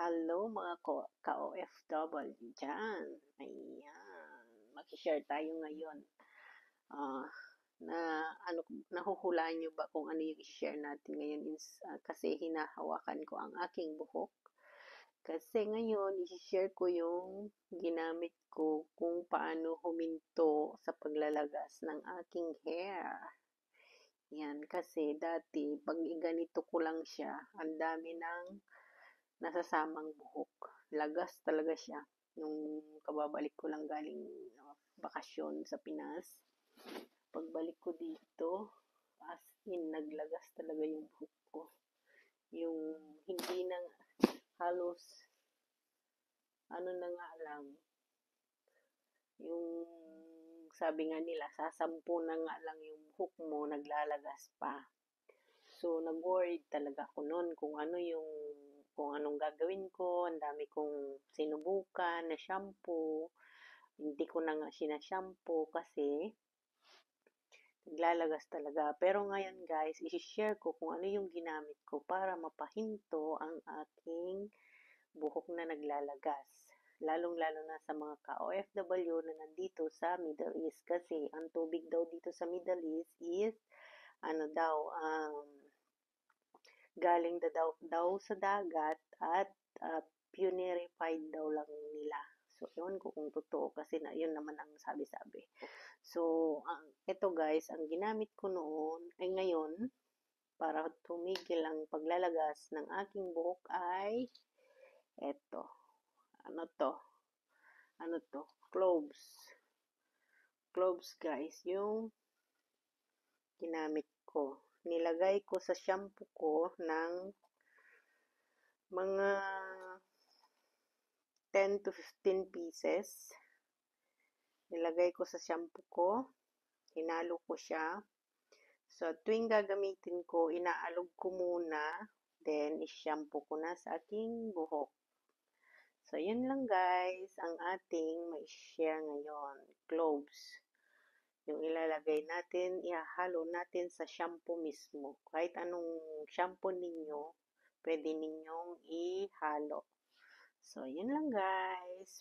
Hello mga ka-OFW dyan. Ayan. Mag-share tayo ngayon. Ah, na nahuhulaan nyo ba kung ano yung i-share natin ngayon kasi hinahawakan ko ang aking buhok. Kasi ngayon, i-share ko yung ginamit ko kung paano huminto sa paglalagas ng aking hair. Yan, kasi dati, pag ganito ko lang siya, ang dami ng nasasamang buhok. Lagas talaga siya. Nung kababalik ko lang galing bakasyon sa Pinas, pagbalik ko dito, as in, naglagas talaga yung buhok ko. Yung hindi na halos, ano na nga lang, yung sabi nga nila, sasampu na nga lang yung buhok mo, naglalagas pa. So, nag-worried talaga ako noon kung anong gagawin ko. Ang dami kong sinubukan na shampoo. Hindi ko na nga sinashampoo kasi naglalagas talaga. Pero ngayon guys, i-share ko kung ano yung ginamit ko para mapahinto ang aking buhok na naglalagas. Lalong-lalo na sa mga ka-OFW na nandito sa Middle East. Kasi ang tubig daw dito sa Middle East is galing daw sa dagat at purified daw lang nila. So, yun ko kung totoo kasi yun naman ang sabi-sabi. So, ito guys, ang ginamit ko noon ay ngayon para tumigil ang paglalagas ng aking buhok ay eto. Ano to? Cloves. Cloves guys, yung ginamit ko. Nilagay ko sa shampoo ko ng mga 10 to 15 pieces. Nilagay ko sa shampoo ko. Hinalo ko siya. So, tuwing gagamitin ko, inaalog ko muna. Then, i-shampoo ko na sa aking buhok. So, yun lang guys, ang ating mai-share ngayon. Cloves. Yung ilalagay natin, ihahalo natin sa shampoo mismo. Kahit anong shampoo ninyo, pwede ninyong ihalo. So, yun lang guys.